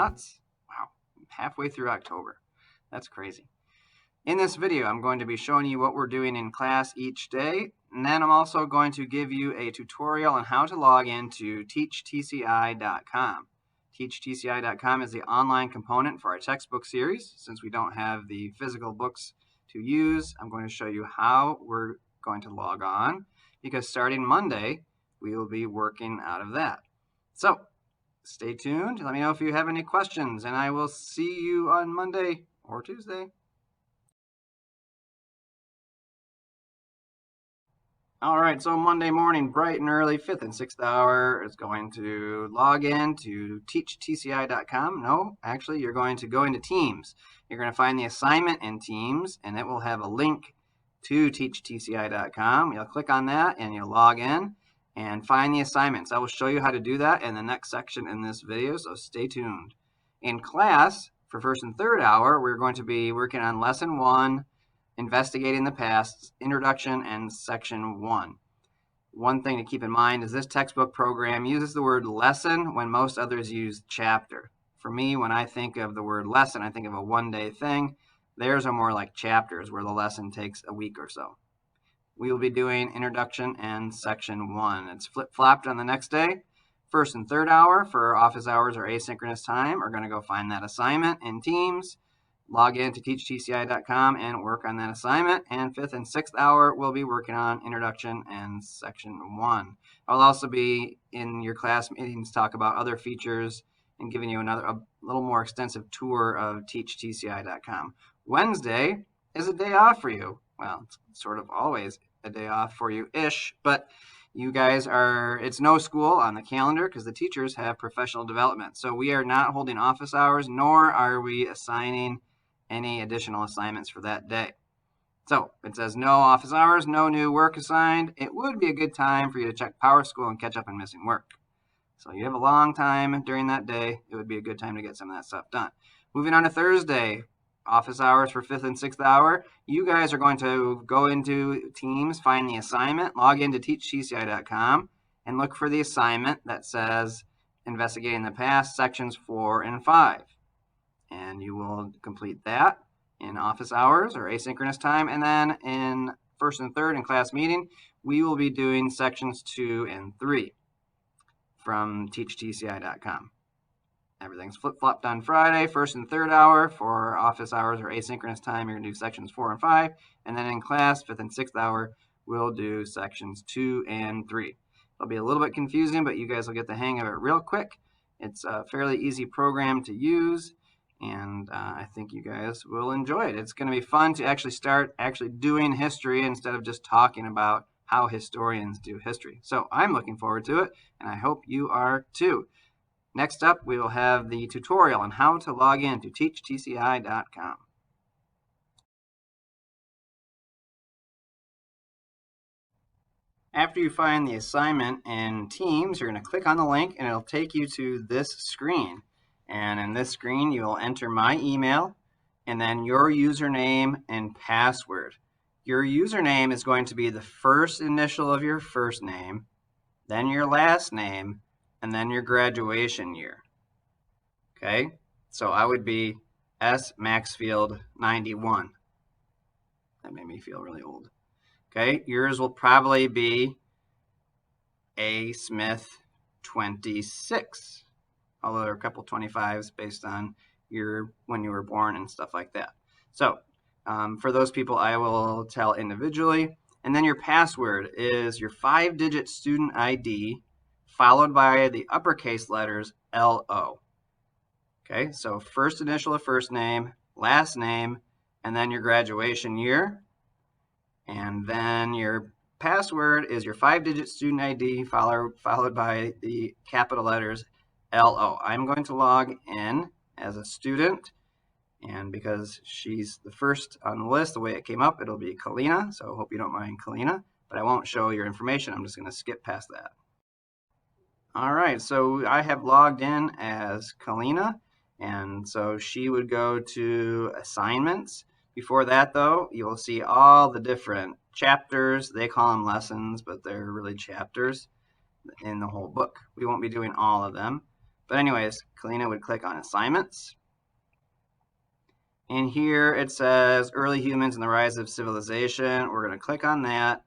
nuts? Wow, halfway through October. That's crazy. In this video, I'm going to be showing you what we're doing in class each day, and then I'm also going to give you a tutorial on how to log into teachtci.com. Teachtci.com is the online component for our textbook series. Since we don't have the physical books to use, I'm going to show you how we're going to log on, because starting Monday, we will be working out of that. So, stay tuned. Let me know if you have any questions, and I will see you on Monday or Tuesday. All right, so Monday morning, bright and early, 5th and 6th hour is going to log in to teachtci.com. No, actually, you're going to go into Teams. You're going to find the assignment in Teams, and it will have a link to teachtci.com. You'll click on that, and you'll log in and find the assignments. I will show you how to do that in the next section in this video, so stay tuned. In class, for 1st and 3rd hour, we're going to be working on Lesson 1, Investigating the Past, Introduction, and Section 1. One thing to keep in mind is this textbook program uses the word lesson when most others use chapter. For me, when I think of the word lesson, I think of a one-day thing. Theirs are more like chapters, where the lesson takes a week or so. We will be doing Introduction and Section 1. It's flip-flopped on the next day. 1st and 3rd hour for office hours or asynchronous time are going to go find that assignment in Teams, log in to teachtci.com and work on that assignment. And 5th and 6th hour, we'll be working on Introduction and Section 1. I'll also be in your class meetings talk about other features and giving you a little more extensive tour of teachtci.com. Wednesday is a day off for you. Well, it's sort of always a day off for you-ish, but you guys it's no school on the calendar because the teachers have professional development. So we are not holding office hours, nor are we assigning any additional assignments for that day. So it says no office hours, no new work assigned. It would be a good time for you to check PowerSchool and catch up on missing work. So you have a long time during that day. It would be a good time to get some of that stuff done. Moving on to Thursday, office hours for 5th and 6th hour. You guys are going to go into Teams, find the assignment, log into teachtci.com, and look for the assignment that says Investigating the Past, Sections 4 and 5. And you will complete that in office hours or asynchronous time. And then in 1st and 3rd in class meeting, we will be doing Sections 2 and 3 from teachtci.com. Everything's flip-flopped on Friday, 1st and 3rd hour for office hours or asynchronous time. You're going to do Sections 4 and 5. And then in class, 5th and 6th hour, we'll do Sections 2 and 3. It'll be a little bit confusing, but you guys will get the hang of it real quick. It's a fairly easy program to use, and I think you guys will enjoy it. It's going to be fun to actually start doing history instead of just talking about how historians do history. So I'm looking forward to it, and I hope you are too. Next up, we will have the tutorial on how to log in to teachtci.com. After you find the assignment in Teams, you're going to click on the link, and it'll take you to this screen. And in this screen, you will enter my email and then your username and password. Your username is going to be the first initial of your first name, then your last name, and then your graduation year. Okay, so I would be S. Maxfield 91. That made me feel really old. Okay, yours will probably be A. Smith 26. Although there are a couple 25s based on when you were born and stuff like that. So for those people, I will tell individually. And then your password is your 5-digit student ID followed by the uppercase letters LO. Okay, so first initial of first name, last name, and then your graduation year. And then your password is your 5-digit student ID followed by the capital letters LO. I'm going to log in as a student, and because she's the first on the list, the way it came up, it'll be Kalina, so I hope you don't mind Kalina, but I won't show your information. I'm just going to skip past that. All right, so I have logged in as Kalina, and so she would go to assignments. Before that, though, you'll see all the different chapters. They call them lessons, but they're really chapters in the whole book. We won't be doing all of them. But anyways, Kalina would click on assignments. And here it says early humans and the rise of civilization. We're going to click on that.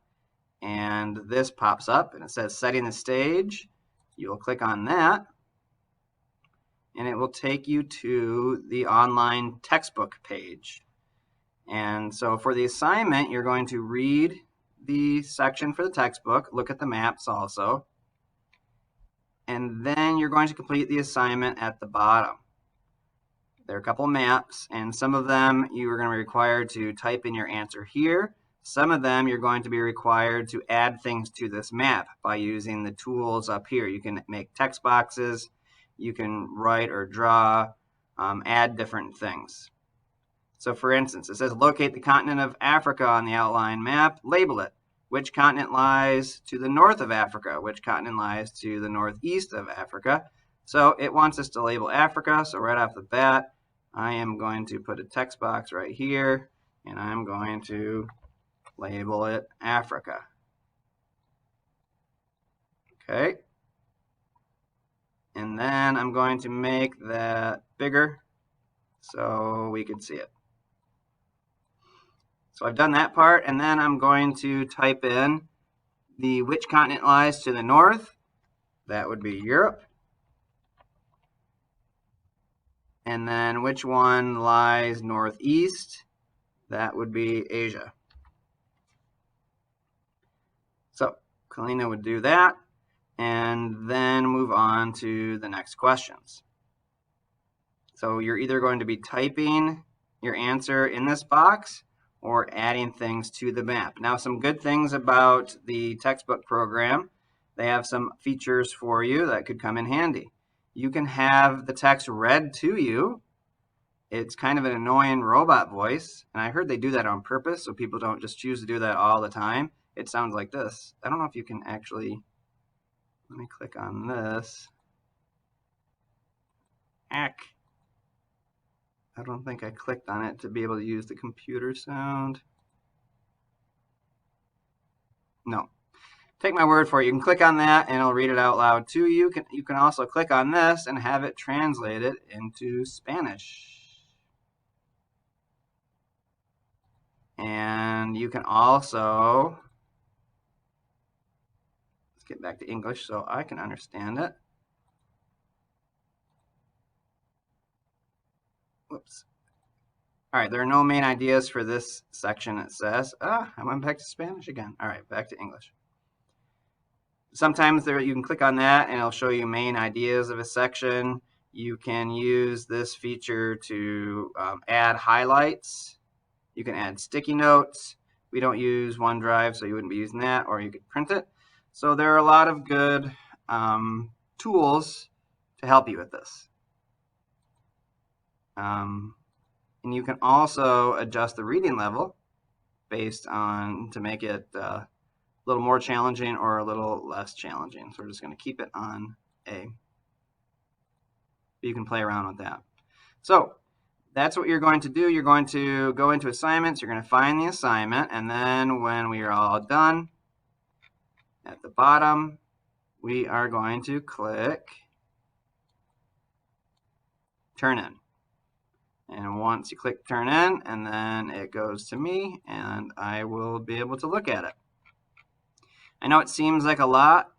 And this pops up and it says setting the stage. You'll click on that. And it will take you to the online textbook page. And so for the assignment, you're going to read the section for the textbook, look at the maps also, and then you're going to complete the assignment at the bottom. There are a couple maps, and some of them you are going to be required to type in your answer here. Some of them you're going to be required to add things to this map by using the tools up here. You can make text boxes, you can write or draw, add different things. So for instance, it says locate the continent of Africa on the outline map, label it. Which continent lies to the north of Africa? Which continent lies to the northeast of Africa? So it wants us to label Africa, so right off the bat, I am going to put a text box right here, and I'm going to label it Africa. Okay. And then I'm going to make that bigger so we can see it. So I've done that part, and then I'm going to type in which continent lies to the north. That would be Europe. And then which one lies northeast? That would be Asia. So Kalina would do that, and then move on to the next questions. So you're either going to be typing your answer in this box or adding things to the map. Now, some good things about the textbook program, they have some features for you that could come in handy. You can have the text read to you. It's kind of an annoying robot voice, and I heard they do that on purpose so people don't just choose to do that all the time. It sounds like this. I don't know if you can actually, let me click on this. Heck. I don't think I clicked on it to be able to use the computer sound. No. Take my word for it. You can click on that and it'll read it out loud to you. You can also click on this and have it translated into Spanish. And you can also, let's get back to English so I can understand it. Whoops. All right, there are no main ideas for this section, it says. I went back to Spanish again. All right, back to English. Sometimes you can click on that and it'll show you main ideas of a section. You can use this feature to add highlights. You can add sticky notes. We don't use OneDrive, so you wouldn't be using that, or you could print it. So there are a lot of good tools to help you with this. And you can also adjust the reading level based on to make it a little more challenging or a little less challenging. So we're just going to keep it on A. You can play around with that. So that's what you're going to do. You're going to go into assignments. You're going to find the assignment. And then when we are all done, at the bottom, we are going to click Turn In. And once you click Turn In, and then it goes to me, and I will be able to look at it. I know it seems like a lot.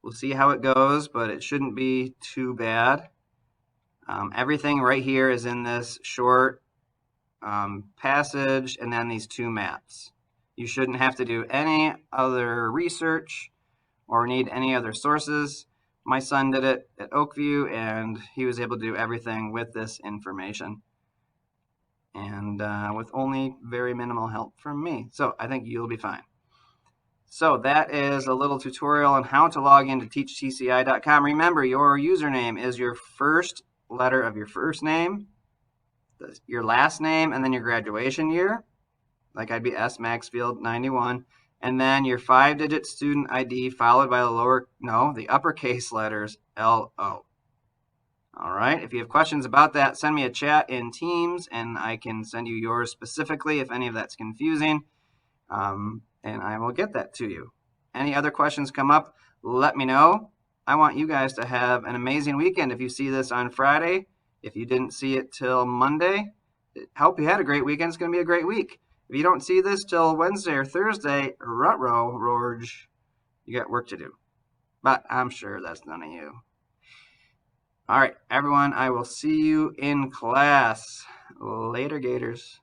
We'll see how it goes, but it shouldn't be too bad. Everything right here is in this short passage, and then these two maps. You shouldn't have to do any other research or need any other sources. My son did it at Oakview, and he was able to do everything with this information, and with only very minimal help from me. So I think you'll be fine. So that is a little tutorial on how to log into teachtci.com. Remember, your username is your first letter of your first name, your last name, and then your graduation year. Like I'd be S. Maxfield 91. And then your 5-digit student ID followed by the uppercase letters LO. All right. If you have questions about that, send me a chat in Teams, and I can send you yours specifically if any of that's confusing, and I will get that to you. Any other questions come up, let me know. I want you guys to have an amazing weekend. If you see this on Friday, if you didn't see it till Monday, I hope you had a great weekend. It's going to be a great week. If you don't see this till Wednesday or Thursday, ruh-roh, Rorge, you got work to do. But I'm sure that's none of you. All right, everyone, I will see you in class. Later, Gators.